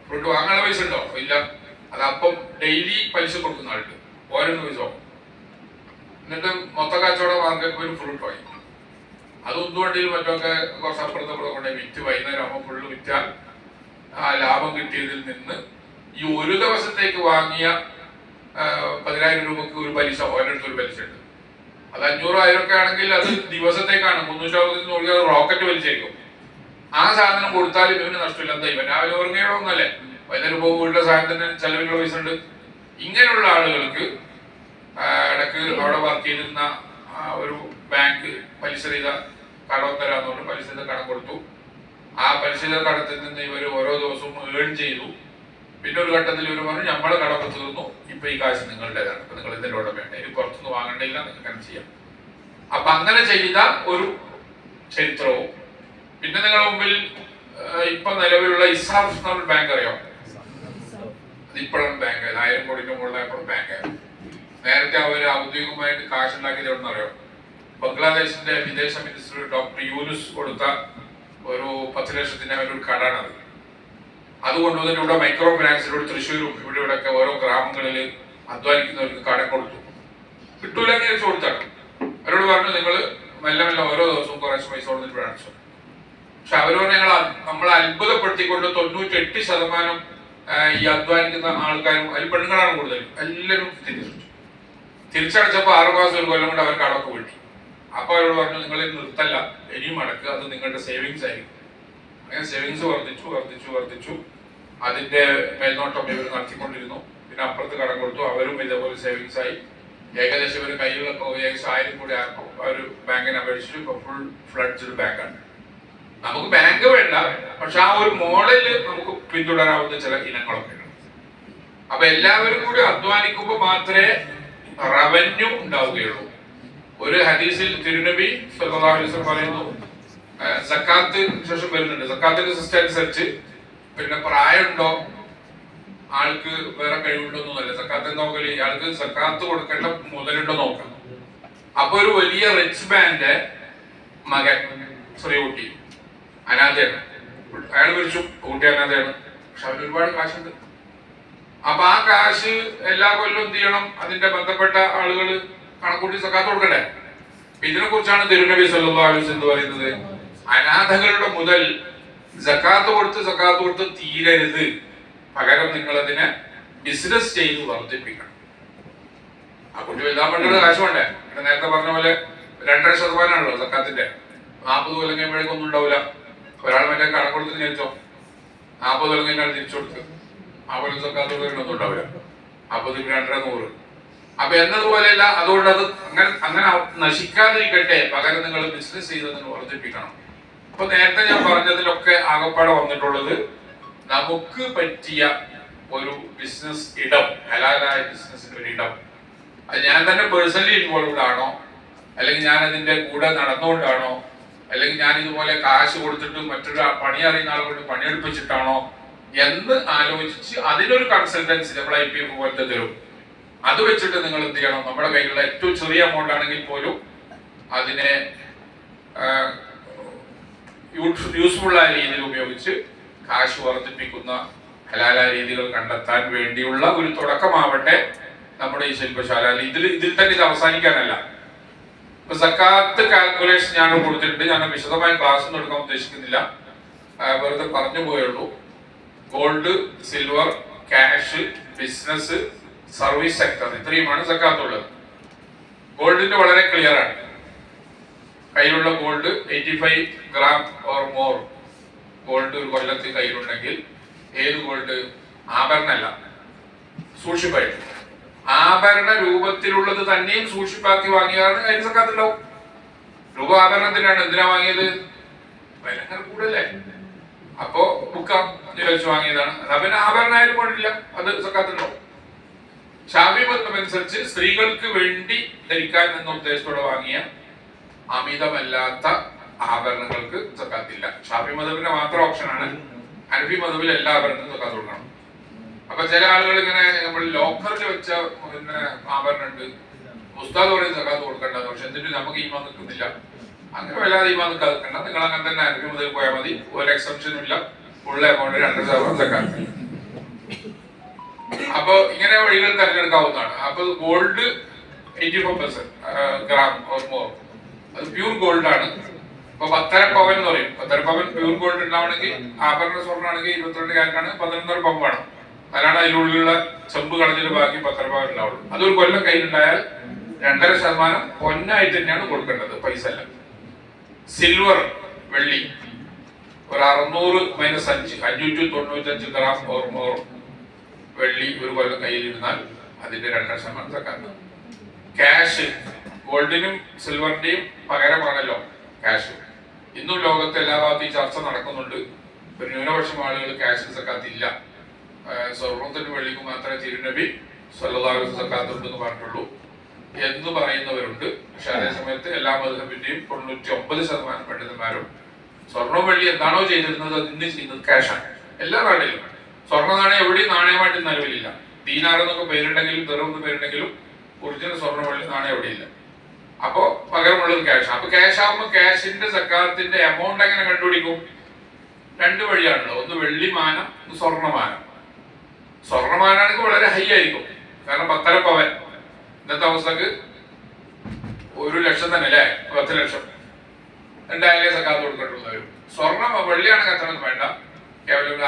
Fruit വാങ്ങാനുള്ള പൈസ ഉണ്ടോ? ഇല്ല. അത് അപ്പം ഡെയിലി പലിശ കൊടുക്കുന്ന ആളുണ്ട്, ഓരോന്ന് പൈസ വാങ്ങും. എന്നിട്ട് മൊത്ത കച്ചവടം മാർക്കറ്റ് ഒരു ഫ്രൂട്ട് വാങ്ങി, അത് ഒന്നുകൊണ്ടിൽ മറ്റൊക്കെ കുറച്ച് അപ്പുറത്തപ്പുറം കൊണ്ടേ വിറ്റ് വൈകുന്നേരം ആകുമ്പോൾ ഫുള്ള് വിറ്റാൽ ആ ലാഭം കിട്ടിയതിൽ നിന്ന് ഈ ഒരു ദിവസത്തേക്ക് വാങ്ങിയ 10,000 രൂപക്ക് ഒരു പലിശ ഓരോരുത്തർ ഒരു പലിശ ഉണ്ട്. അത് 500,000 ഒക്കെ ആണെങ്കിൽ അത് ദിവസത്തേക്കാണ്. 360 റോക്കറ്റ് വലിച്ചേക്കും. ആ സാധനം കൊടുത്താൽ ഇവന് നഷ്ടമില്ല. എന്താ ഇവൻ രാവിലെ ഉറങ്ങിയതൊന്നല്ലേ, വൈകുന്നേരം പോകുമ്പോൾ വീട്ടിലെ സാധനത്തിന് ചെലവിനുള്ള പൈസ ഉണ്ട്. ഇങ്ങനെയുള്ള ആളുകൾക്ക് ഇടക്ക് അവിടെ വർക്ക് ചെയ്തിരുന്ന ഒരു ബാങ്ക് പലിശരഹിത കടം തരാന്ന് പറഞ്ഞു പലിശരഹിത കടം കൊടുത്തു. ആ പലിശരഹിത കടത്തിൽ നിന്ന് ഇവർ ഓരോ ദിവസവും ഏൺ ചെയ്തു. പിന്നെ ഒരു ഘട്ടത്തിൽ ഇവർ പറഞ്ഞു നമ്മളെ കടമൊക്കെ തീർന്നു, ഇപ്പൊ ഈ കാശ് നിങ്ങളുടേതാണ്, ഇപ്പൊ നിങ്ങൾ ഇതിന്റെ കൂടെ വേണ്ട, ഇനി പുറത്തുനിന്ന് വാങ്ങണ്ടില്ല, നിങ്ങൾക്ക് അങ്ങനെ ചെയ്യാം. അപ്പൊ അങ്ങനെ ചെയ്ത ഒരു ചരിത്രവും. പിന്നെ നിങ്ങളുടെ മുമ്പിൽ ഇപ്പൊ നിലവിലുള്ള ഇസ്ലാം ബാങ്ക് അറിയോ? ഇപ്പോഴും ബാങ്ക് 1000 കോടിന്റെ മുകളിലായപ്പോഴും ബാങ്കായിരുന്നു. നേരത്തെ അവർ ഔദ്യോഗികമായിട്ട് കാശ് ഉണ്ടാക്കിയത് എവിടെ അറിയോ? ബംഗ്ലാദേശിന്റെ വിദേശ മിനിസ്റ്റർ ഡോക്ടർ യൂനുസ് കൊടുത്ത ഒരു 10 ലക്ഷത്തിന്റെ ഒരു കടാണത്. അതുകൊണ്ടുവന്നിട്ട് ഇവിടെ മൈക്രോ ഫിനാൻസിലൂടെ തൃശ്ശൂരും ഇവിടെ ഒക്കെ ഓരോ ഗ്രാമങ്ങളിൽ അധ്വാനിക്കുന്നവർക്ക് കടം കൊടുത്തു. കിട്ടൂല എന്ന് വിചാരിച്ചു കൊടുത്താണ്. അവരോട് പറഞ്ഞു നിങ്ങൾ മെല്ലെ മെല്ലെ ഓരോ ദിവസവും കുറച്ച് പൈസ കൊടുത്തിട്ട് അടച്ചു. പക്ഷെ അവരോട് നമ്മളെ അത്ഭുതപ്പെടുത്തിക്കൊണ്ട് 98% ഈ അധ്വാനിക്കുന്ന ആൾക്കാരും അതിൽ പെണ്ണുങ്ങളാണ് കൂടുതൽ, എല്ലാവരും തിരിച്ചടച്ചപ്പോൾ 6 മാസം ഒരു കൊല്ലം കൊണ്ട് അവർക്ക് അടക്കം കിട്ടി. അപ്പൊ അവരോട് പറഞ്ഞു നിങ്ങൾ നിർത്തല്ല, ഇനിയും അടക്കുക, അത് നിങ്ങളുടെ സേവിങ്സ് ആയിരിക്കും. അങ്ങനെ സേവിങ്സ് വർദ്ധിച്ചു. അതിന്റെ മേൽനോട്ടം ഇവർ നടത്തിക്കൊണ്ടിരുന്നു. പിന്നെ അപ്പുറത്ത് കടം കൊടുത്തു, അവരും ഇതേപോലെ സേവിങ്സ് ആയി. ഏകദേശം ഒരു കയ്യിലൊക്കെ ഏകദേശം 1000 കൂടി ആയപ്പോൾ അവർ ബാങ്കിനെ അപേക്ഷിച്ചു. ഇപ്പൊ ഫുൾ ഫ്ലഡ്ജ് ബാങ്കാണ്. നമുക്ക് ബാങ്ക് വേണ്ട, പക്ഷെ ആ ഒരു മോഡല് നമുക്ക് പിന്തുടരാവുന്ന ചില ഇനങ്ങളൊക്കെ ഉണ്ട്. അപ്പൊ എല്ലാവരും കൂടി അധ്വാനിക്കുമ്പോൾ മാത്രമേ റവന്യൂ ഉണ്ടാവുകയുള്ളൂ. ഒരു ഹദീസിൽ തിരുനബി സല്ലല്ലാഹു അലൈഹി വസല്ലം പറയുന്നു, സക്കാത്ത് ശേഷം വരുന്നുണ്ട്. സക്കാത്തിന്റെ സിസ്റ്റം അനുസരിച്ച് പിന്നെ പ്രായമുണ്ടോ ആൾക്ക്, വേറെ കഴിവുണ്ടോന്നല്ല. സക്കാത്ത് നോക്കല് ഇയാൾക്ക് സക്കാത്ത് കൊടുക്കേണ്ട മുതലുണ്ടോ നോക്കണം. അപ്പൊ ഒരു വലിയ റിച്ച് മാന്റെ മകൻ ചെറിയ കുട്ടി അനാഥയാണ്, അയാൾ മരിച്ചു, കുട്ടി അനാഥയാണ്, പക്ഷെ അവന് ഒരുപാട് കാശുണ്ട്. അപ്പൊ ആ കാശ് എല്ലാ കൊല്ലവും എന്ത് ചെയ്യണം, അതിന്റെ ബന്ധപ്പെട്ട ആളുകൾ കണക്കൂട്ടി സക്കാത്ത് കൊടുക്കണ്ടേ. ഇതിനെ കുറിച്ചാണ് തിരുനബി സല്ലല്ലാഹു അലൈഹി വസല്ലം പറയുന്നത്, അനാഥകളുടെ മുതൽ സക്കാത്ത് കൊടുത്ത് തീരരുത്, പകരം നിങ്ങൾ അതിനെ ബിസിനസ് ചെയ്ത് വർദ്ധിപ്പിക്കണം. ആ കുട്ടി വലുതാൻ വേണ്ടിയുള്ള കാശ് വേണ്ടേ? നേരത്തെ പറഞ്ഞ പോലെ 2.5% സക്കാത്തിന്റെ. 40 കൊല്ലം കഴിയുമ്പോഴേക്കും ഒന്നും ഉണ്ടാവില്ല. ഒരാൾ മറ്റേ കടം കൊടുത്തിട്ട് ചോദിച്ചോ, 40 കൊല്ലം കഴിഞ്ഞാൽ തിരിച്ചു കൊടുത്ത് ആ കൊല്ലം സക്കാത്ത് ഒന്നും ഉണ്ടാവില്ല. 40 200. അപ്പൊ എന്നതുപോലെയല്ല. അതുകൊണ്ട് അത് അങ്ങനെ നശിക്കാതിരിക്കട്ടെ, പകരം നിങ്ങൾ ബിസിനസ് ചെയ്ത് നിങ്ങൾ വർദ്ധിപ്പിക്കണം. അപ്പൊ നേരത്തെ ഞാൻ പറഞ്ഞതിലൊക്കെ ആകപ്പാടെ വന്നിട്ടുള്ളത് നമുക്ക് പറ്റിയ ഒരു ബിസിനസ് ഇടം, ഹലാലായ ബിസിനസിന്റെ ഒരു ഇടം. അത് ഞാൻ തന്നെ പേഴ്സണലി ഇൻവോൾവ്ഡ് ആണോ, അല്ലെങ്കിൽ ഞാൻ അതിന്റെ കൂടെ നടന്നുകൊണ്ടാണോ, അല്ലെങ്കിൽ ഞാൻ ഇതുപോലെ കാശ് കൊടുത്തിട്ട് മറ്റൊരു പണി അറിയുന്ന ആളുകൊണ്ട് പണിയെടുപ്പിച്ചിട്ടാണോ എന്ന് ആലോചിച്ച് അതിനൊരു കൺസൾട്ടൻസി നമ്മൾ IPF പോലത്തെ തരും. അത് വെച്ചിട്ട് നിങ്ങൾ എന്ത് ചെയ്യണം, നമ്മുടെ കയ്യിലുള്ള ഏറ്റവും ചെറിയ എമൗണ്ട് ആണെങ്കിൽ പോലും അതിനെ യൂസ്ഫുൾ ആയ രീതിയിൽ ഉപയോഗിച്ച് കാശ് വർദ്ധിപ്പിക്കുന്ന ഹലാലായ രീതികൾ കണ്ടെത്താൻ വേണ്ടിയുള്ള ഒരു തുടക്കമാവട്ടെ നമ്മുടെ ഈ ശില്പശാല. ഇതിൽ തന്നെ ഇത് അവസാനിക്കാനല്ല. സക്കാത്ത് കാൽക്കുലേഷൻ ഞാൻ കൊടുത്തിട്ടുണ്ട്. ഞാൻ വിശദമായ ക്ലാസ് ഒന്നും എടുക്കാൻ ഉദ്ദേശിക്കുന്നില്ല, വെറുതെ പറഞ്ഞു പോയുള്ളൂ. Gold, silver, cash, business, service sector, ഇത്രയുമാണ് സക്കാത്തുള്ളത്. ഗോൾഡിന്റെ വളരെ ക്ലിയർ ആണ്. കയ്യിലുള്ള ഗോൾഡ് 85 ഗ്രാം ഓർ മോർ ഗോൾഡ് ഒരു കൊല്ലത്തിൽ കയ്യിലുണ്ടെങ്കിൽ, ഏത് ഗോൾഡ്? ആഭരണമല്ല, സൂക്ഷിപ്പായിട്ട് ആഭരണ രൂപത്തിലുള്ളത് തന്നെയും സൂക്ഷിപ്പാക്കി വാങ്ങിയാണ് അതിന് സക്കാത്തുണ്ടാവും. രൂപ ആഭരണത്തിനാണ്. എന്തിനാ വാങ്ങിയത്? ഭയങ്കര കൂടല്ലേ, അപ്പോ ബുക്കാം ചോദിച്ചു വാങ്ങിയതാണ്. പിന്നെ ആഭരണമായാലും കൊണ്ടില്ല, അത് സക്കാത്തുണ്ടാവും. ശാഫി മതം അനുസരിച്ച് സ്ത്രീകൾക്ക് വേണ്ടി ധരിക്കാൻ എന്ന ഉദ്ദേശത്തോടെ വാങ്ങിയ അമിതമല്ലാത്ത ആഭരണങ്ങൾക്ക് സക്കാത്തില്ല. ഷാഫി മതബിന്റെ മാത്രം ഓപ്ഷനാണ്. ഹനഫി മതബിൽ എല്ലാ ആഭരണത്തിനും സക്കാത്ത് കൊടുക്കണം. അപ്പൊ ചില ആളുകൾ ഇങ്ങനെ നമ്മൾ ലോക്കറിൽ വെച്ച പിന്നെ ആഭരണം ഉണ്ട്, ഉസ്താദ് പറയും സക്കാത്ത് കൊടുക്കേണ്ടത്, പക്ഷെ എന്നിട്ട് നമുക്ക് ഈമാൻ നിൽക്കുന്നില്ല. അങ്ങനെ വല്ലാതെ ഈമാൻ നിൽക്കാതിരിക്കണ്ട. നിങ്ങൾ അങ്ങനെ തന്നെ ഹനഫി മതബിൽ പോയാൽ മതി, ഒരു എക്സെപ്ഷനും ഇല്ല. ഫുൾ എമൗണ്ട് 2% സക്കാത്ത്. അപ്പൊ ഇങ്ങനെ വഴികൾ തിരഞ്ഞെടുക്കാവുന്നതാണ്. അപ്പൊ ഗോൾഡ് 84% ഗ്രാം ഓർ മോർ, അത് പ്യൂർ ഗോൾഡ് ആണ്. ഇപ്പൊ 10.5 പവൻ എന്ന് പറയും. 10.5 പവൻ പ്യൂർ ഗോൾഡ് ഉണ്ടാവണമെങ്കിൽ ആഭരണ സ്വർണ്ണമാണെങ്കിൽ 22 ക്യാരറ്റാണ്, 11.5 പവൻ വേണം. അല്ലാണ്ട് അതിനുള്ളിലുള്ള ചെമ്പ് കളഞ്ഞിട്ട് ബാക്കി 10.5 പവൻ ഉണ്ടാവുള്ളൂ. അതൊരു കൊല്ലം കയ്യിലുണ്ടായാൽ 2.5% പൊന്നായിട്ട് തന്നെയാണ് കൊടുക്കേണ്ടത്, പൈസ അല്ല. സിൽവർ, വെള്ളി ഒരു 600 - 5 595 ഗ്രാം ഓർ മോർ വെള്ളി ഒരു കൊല്ലം കയ്യിലിരുന്നാൽ അതിന്റെ 2% സക്കാത്ത്. Cash, ഗോൾഡിനും സിൽവറിന്റെയും പകരമാണല്ലോ cash. ഇന്നും ലോകത്ത് എല്ലാ ഭാഗത്തും ഈ ചർച്ച നടക്കുന്നുണ്ട്. ഒരു ന്യൂനപക്ഷം ആളുകൾ ക്യാഷിന് സക്കാത്തില്ല, സ്വർണത്തിനും വെള്ളിക്കും മാത്രമേ തിരുനബി സ്വല്ലല്ലാഹു അലൈഹി വസല്ലം സക്കാത്ത് ഉണ്ടെന്ന് പറഞ്ഞിട്ടുള്ളൂ എന്ന് പറയുന്നവരുണ്ട്. പക്ഷെ അതേ സമയത്ത് എല്ലാ മദ്ഹബിന്റെയും 99% പണ്ഡിതന്മാരും സ്വർണ്ണവും വെള്ളി എന്താണോ ചെയ്തിരുന്നത് അത് ഇന്ന് ചെയ്യുന്നത് ക്യാഷാണ്. എല്ലാ നാട്ടിലും സ്വർണ്ണ നാണയം എവിടെയും നാണയമായിട്ട് നിലവിലില്ല. ദീനാർ എന്നൊക്കെ പേരുണ്ടെങ്കിലും ദിർഹം പേരുണ്ടെങ്കിലും ഒറിജിനൽ സ്വർണ്ണ വെള്ളി നാണയം എവിടെയില്ല. അപ്പോ പകരമുള്ളത് ക്യാഷ്. അപ്പൊ ക്യാഷ് ആകുമ്പോൾ ക്യാഷിന്റെ സക്കാത്തിന്റെ എമൗണ്ട് എങ്ങനെ കണ്ടുപിടിക്കും? 2 വഴിയാണല്ലോ. ഒന്ന് വെള്ളിമാനം, ഒന്ന് സ്വർണ്ണമാനം. സ്വർണ്ണമാനാണെങ്കിൽ വളരെ ഹൈ ആയിരിക്കും, കാരണം 10.5 പവൻ ഇന്നത്തെ അവസ്ഥക്ക് 1 ലക്ഷം തന്നെ അല്ലേ, 10 ലക്ഷം എന്തായാലേ സക്കാത്ത് കൊടുക്കേണ്ടി വരും. സ്വർണം വെള്ളിയാണെങ്കിൽ അത്രയൊന്നും വേണ്ട, കേവലം